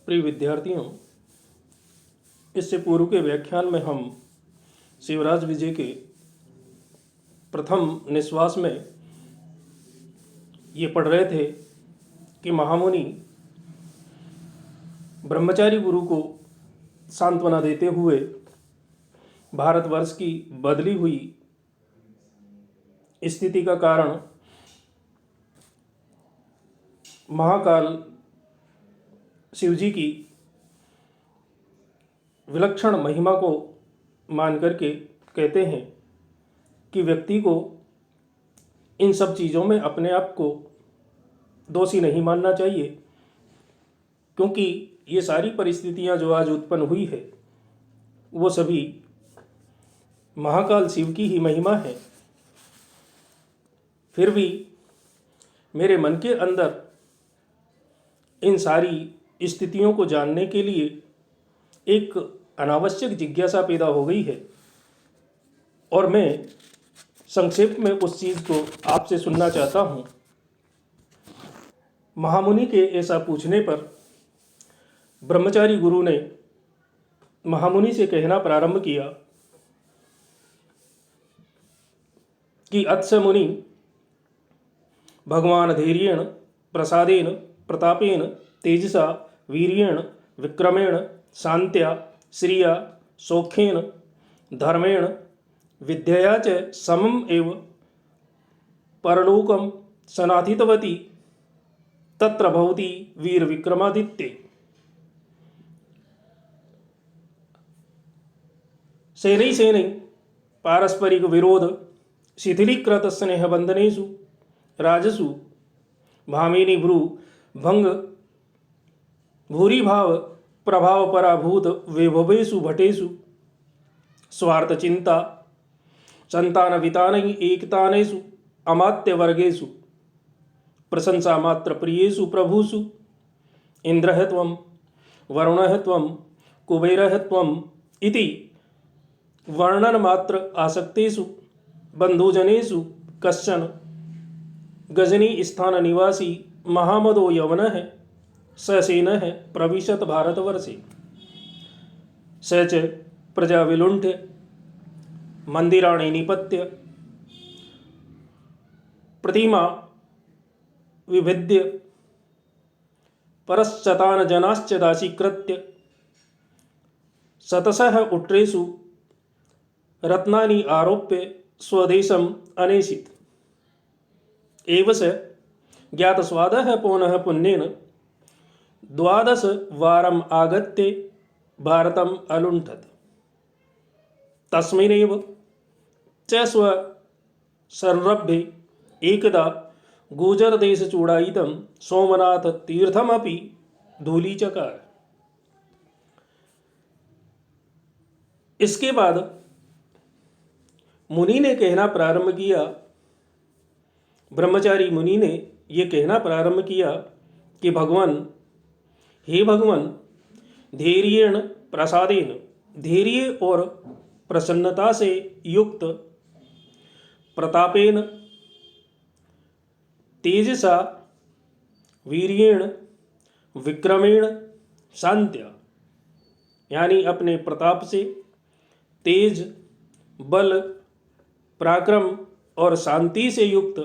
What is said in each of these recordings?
प्रिय विद्यार्थियों, इससे पूर्व के व्याख्यान में हम शिवराज विजय के प्रथम निश्वास में ये पढ़ रहे थे कि महामुनि ब्रह्मचारी गुरु को सांत्वना देते हुए भारतवर्ष की बदली हुई स्थिति का कारण महाकाल शिवजी की विलक्षण महिमा को मान करके कहते हैं कि व्यक्ति को इन सब चीज़ों में अपने आप को दोषी नहीं मानना चाहिए, क्योंकि ये सारी परिस्थितियां जो आज उत्पन्न हुई है वो सभी महाकाल शिव की ही महिमा है। फिर भी मेरे मन के अंदर इन सारी स्थितियों को जानने के लिए एक अनावश्यक जिज्ञासा पैदा हो गई है और मैं संक्षेप में उस चीज़ को आपसे सुनना चाहता हूँ। महामुनि के ऐसा पूछने पर ब्रह्मचारी गुरु ने महामुनि से कहना प्रारंभ किया कि अत्स मुनि भगवान धैर्येण प्रसादेन प्रतापेन तेजसा वीर्येण विक्रमेण शांत्या श्रिया सौख्येन धर्मेण विद्यया च समम एव परलोकम सनाथितवती तत्र भवति वीर विक्रमादित्ये। शैनै शैनै पारस्परिक विरोध शिथिलीकृत स्नेह बंधनेषु राजसु भामिनी भ्रू भंग भूरिभाव प्रभाव पराभूत वैभवेषु भटेषु स्वार्थ चिंता संतान वितानै एकतानेषु अमात्य वर्गेषु प्रशंसा मात्र प्रियेषु प्रभुषु इंद्रः त्वं वरुणः त्वं कुबेरः त्वं इति वर्णन मात्र आसक्तेषु बंधुजनेषु कश्चन गजनी स्थान निवासी महामदो यवनः ससेनः प्रविशत भारतवर्षे स च प्रजा विलुण्ठ्य मंदिराणि निपत्य प्रतिमा विभिद्य परश्चतान जनाश्च दासीकृत्य शतशः उट्रेषु रत्नानि आरोप्य स्वदेशम् अनेषित् एव स ज्ञातस्वादः पौनः पुण्येन 12 वारम् आगत्य भारतम् अलुण्ठत्। तस्मिन्नेव च स्वसंरभ्ये एकदा गुजरदेशचूडायितं सोमनाथ तीर्थमपि धूलीचकार। इसके बाद मुनि ने कहना प्रारंभ किया, ब्रह्मचारी मुनि ने यह कहना प्रारंभ किया कि हे भगवान, धैर्येण प्रसादेन, धैर्य और प्रसन्नता से युक्त, प्रतापेन, तेजसा, वीर्येण, विक्रमेण, शांत्या, यानी अपने प्रताप से, तेज, बल, पराक्रम और शांति से युक्त,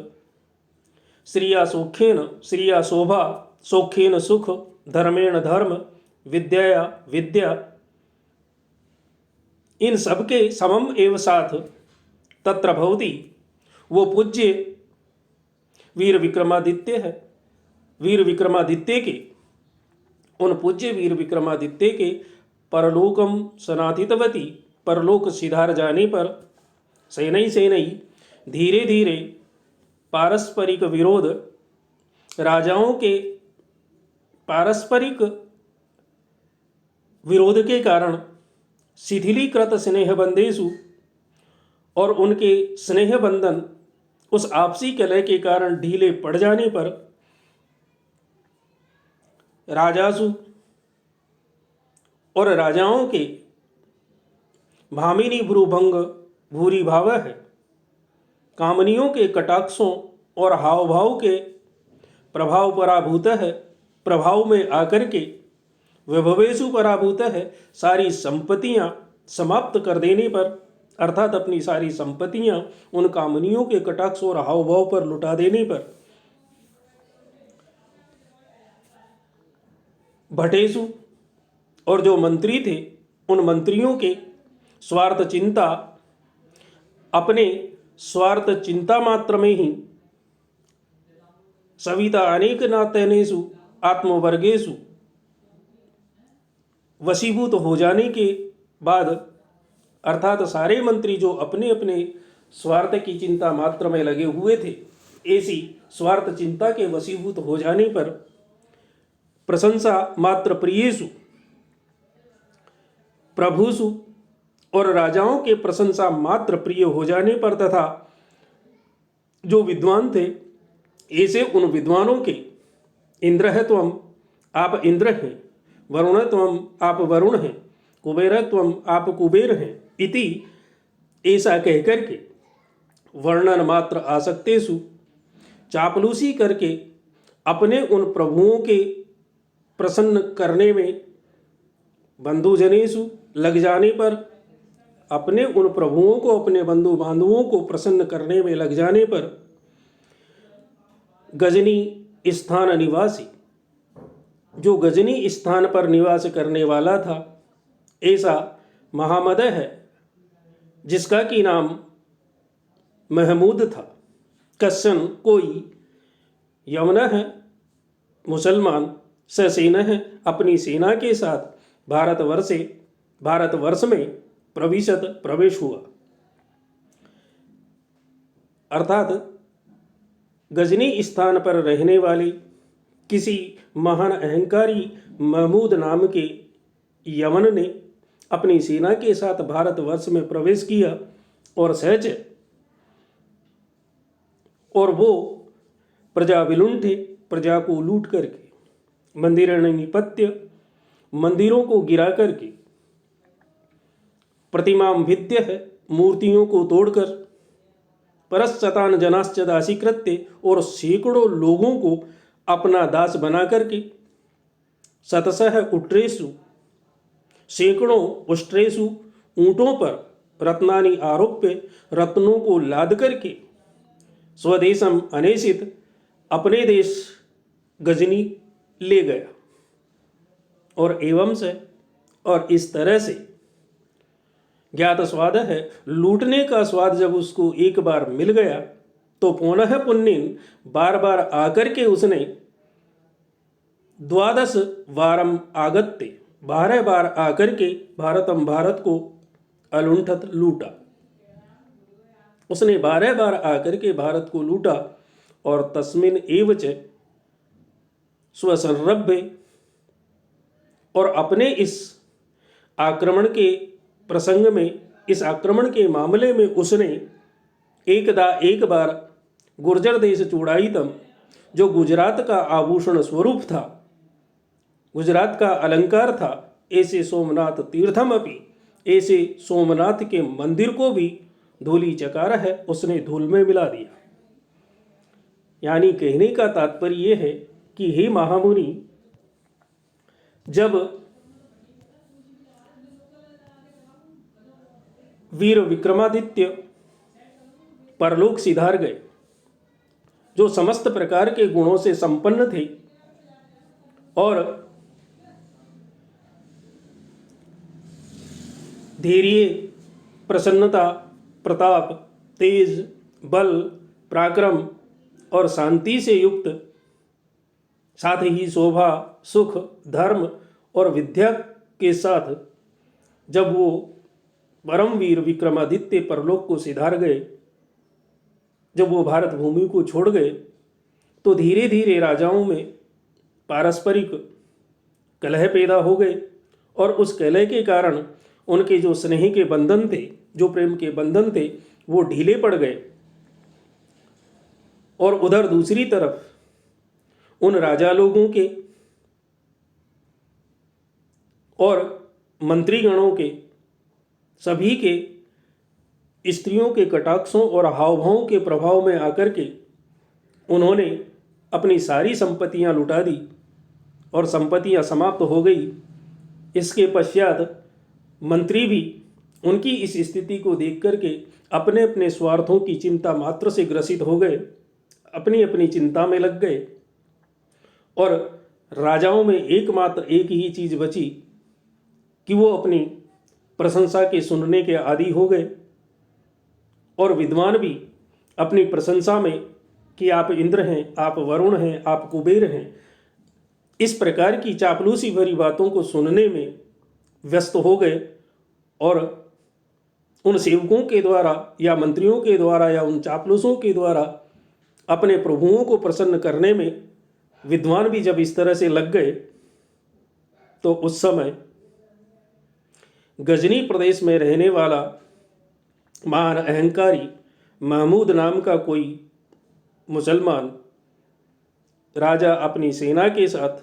श्रिया सौख्येन, श्रिया शोभा, सौख्येन सुख, धर्मेण धर्म, विद्या विद्या, इन सबके समम एव साथ तत्र भवति, वो पूज्य वीर विक्रमादित्य है। वीर विक्रमादित्य के, उन पूज्य वीर विक्रमादित्य के परलोकम सनाथितवती, परलोक सिधार जाने पर शैनै शैनै, धीरे धीरे, पारस्परिक विरोध, राजाओं के पारस्परिक विरोध के कारण, शिथिलीकृत स्नेह बंधेषु, और उनके स्नेह बंधन उस आपसी कलह के कारण ढीले पड़ जाने पर, राजासु और राजाओं के भामिनी भ्रूभंग भूरी भाव है, कामनियों के कटाक्षों और हाव भाव के प्रभाव पराभूत है, प्रभाव में आकर के विभवेषु पराभूतः, सारी संपत्तियां समाप्त कर देने पर, अर्थात अपनी सारी संपत्तियां उन कामनियों के कटाक्ष और हाव भाव पर लुटा देने पर, भटेषु, और जो मंत्री थे उन मंत्रियों के स्वार्थ चिंता, अपने स्वार्थ चिंता मात्र में ही सविता अनेक नातनेषु आत्मवर्गेषु वशीभूत हो जाने के बाद, अर्थात सारे मंत्री जो अपने अपने स्वार्थ की चिंता मात्र में लगे हुए थे, ऐसी स्वार्थ चिंता के वशीभूत हो जाने पर प्रशंसा मात्र प्रियेषु प्रभुषु, और राजाओं के प्रशंसा मात्र प्रिय हो जाने पर तथा जो विद्वान थे ऐसे उन विद्वानों के इंद्रत्वम, आप इंद्र हैं, वरुणत्वम, आप वरुण हैं, कुबेरत्वम, आप कुबेर हैं, इति, ऐसा कहकर के वर्णन मात्र आसक्तेषु, चापलूसी करके अपने उन प्रभुओं के प्रसन्न करने में, बंधुजनेषु, लग जाने पर, अपने उन प्रभुओं को, अपने बंधु बांधवों को प्रसन्न करने में लग जाने पर, गजनी स्थान निवासी, जो गजनी स्थान पर निवास करने वाला था, ऐसा महामदय है जिसका कि नाम महमूद था, कश्चन, कोई, यवन है, मुसलमान, ससेना है, अपनी सेना के साथ भारतवर्ष में प्रवेश हुआ। अर्थात गजनी स्थान पर रहने वाले किसी महान अहंकारी महमूद नाम के यवन ने अपनी सेना के साथ भारतवर्ष में प्रवेश किया और सहज, और वो प्रजा विलुंठे, प्रजा को लूट करके, मंदिर निपत्य, मंदिरों को गिरा करके, प्रतिमां भिद्य है, मूर्तियों को तोड़कर, परशतान जनाश्च दासीकृत्य, और सैकड़ों लोगों को अपना दास बना करके, शतशः उष्ट्रेषु, सैकड़ों उष्ट्रेषु, ऊंटों पर रत्नानि आरोप्य, रत्नों को लाद करके, स्वदेशम अनेसित, अपने देश गजनी ले गया। और एवं से, और इस तरह से ज्ञात स्वाद है, लूटने का स्वाद जब उसको एक बार मिल गया तो पुनः पुण्यन, बार बार आकर के उसने 12 वारम आगत्ते, 12 बार आकर के भारतम, भारत को अलुंठत, लूटा। उसने 12 बार आकर के भारत को लूटा। और तस्मिन एवच स्वसंरभ्य, और अपने इस आक्रमण के प्रसंग में, इस आक्रमण के मामले में उसने एक बार गुर्जर देश चूड़ाईतम, जो गुजरात का आभूषण स्वरूप था, गुजरात का अलंकार था, ऐसे सोमनाथ तीर्थम अपनी, ऐसे सोमनाथ के मंदिर को भी धूलि चकार है, उसने धूल में मिला दिया। यानी कहने का तात्पर्य यह है कि हे महामुनि, जब वीर विक्रमादित्य परलोक सिधार गए, जो समस्त प्रकार के गुणों से संपन्न थे और धैर्य, प्रसन्नता, प्रताप, तेज, बल, पराक्रम और शांति से युक्त, साथ ही शोभा, सुख, धर्म और विद्या के साथ जब वो परमवीर विक्रमादित्य परलोक को सिधार गए, जब वो भारत भूमि को छोड़ गए, तो धीरे धीरे राजाओं में पारस्परिक कलह पैदा हो गए। और उस कलह के कारण उनके जो स्नेह के बंधन थे, जो प्रेम के बंधन थे, वो ढीले पड़ गए। और उधर दूसरी तरफ उन राजा लोगों के और मंत्रीगणों के, सभी के स्त्रियों के कटाक्षों और हावभावों के प्रभाव में आकर के उन्होंने अपनी सारी संपत्तियां लुटा दी और संपत्तियां समाप्त हो गई। इसके पश्चात मंत्री भी उनकी इस स्थिति को देख करके अपने अपने स्वार्थों की चिंता मात्र से ग्रसित हो गए, अपनी अपनी चिंता में लग गए। और राजाओं में एकमात्र एक ही चीज़ बची कि वो अपनी प्रशंसा के सुनने के आदी हो गए। और विद्वान भी अपनी प्रशंसा में कि आप इंद्र हैं, आप वरुण हैं, आप कुबेर हैं, इस प्रकार की चापलूसी भरी बातों को सुनने में व्यस्त हो गए। और उन सेवकों के द्वारा या मंत्रियों के द्वारा या उन चापलूसों के द्वारा अपने प्रभुओं को प्रसन्न करने में विद्वान भी जब इस तरह से लग गए, तो उस समय गजनी प्रदेश में रहने वाला महान अहंकारी महमूद नाम का कोई मुसलमान राजा अपनी सेना के साथ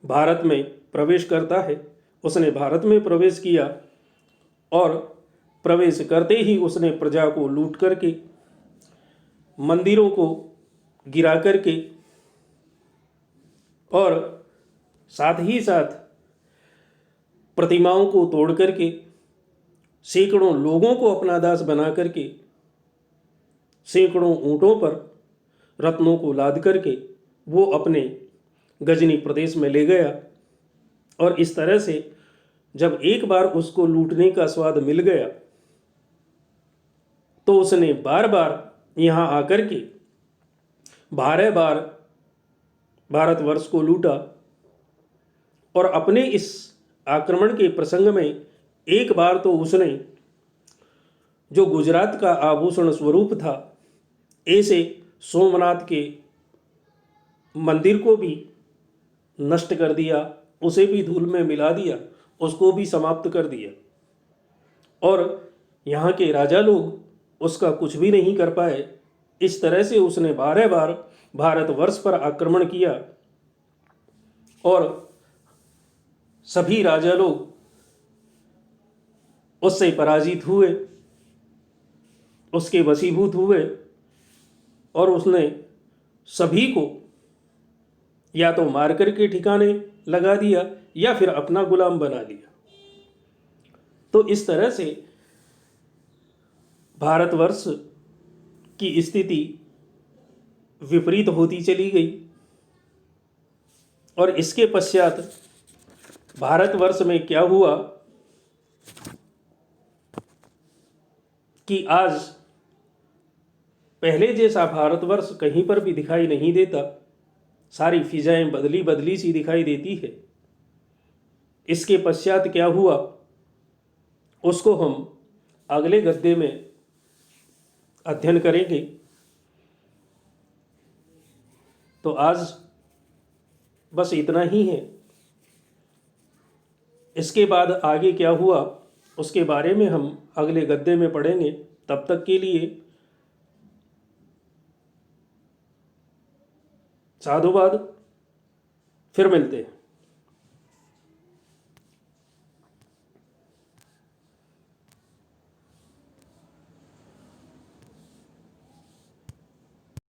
भारत में प्रवेश करता है। उसने भारत में प्रवेश किया और प्रवेश करते ही उसने प्रजा को लूट करके, मंदिरों को गिरा करके और साथ ही साथ प्रतिमाओं को तोड़ करके सैकड़ों लोगों को अपना दास बना करके सैकड़ों ऊँटों पर रत्नों को लाद करके वो अपने गजनी प्रदेश में ले गया। और इस तरह से जब एक बार उसको लूटने का स्वाद मिल गया, तो उसने बार बार यहाँ आकर के 12 बार भारतवर्ष को लूटा। और अपने इस आक्रमण के प्रसंग में एक बार तो उसने जो गुजरात का आभूषण स्वरूप था, ऐसे सोमनाथ के मंदिर को भी नष्ट कर दिया, उसे भी धूल में मिला दिया, उसको भी समाप्त कर दिया। और यहाँ के राजा लोग उसका कुछ भी नहीं कर पाए। इस तरह से उसने 12 बार भारतवर्ष पर आक्रमण किया और सभी राजा लोग उससे पराजित हुए, उसके वशीभूत हुए और उसने सभी को या तो मार करके ठिकाने लगा दिया या फिर अपना गुलाम बना लिया। तो इस तरह से भारतवर्ष की स्थिति विपरीत होती चली गई। और इसके पश्चात भारतवर्ष में क्या हुआ कि आज पहले जैसा भारतवर्ष कहीं पर भी दिखाई नहीं देता, सारी फिजाएं बदली बदली सी दिखाई देती है। इसके पश्चात क्या हुआ उसको हम अगले गद्य में अध्ययन करेंगे। तो आज बस इतना ही है। इसके बाद आगे क्या हुआ उसके बारे में हम अगले गद्य में पढ़ेंगे। तब तक के लिए साधुवाद, फिर मिलते हैं।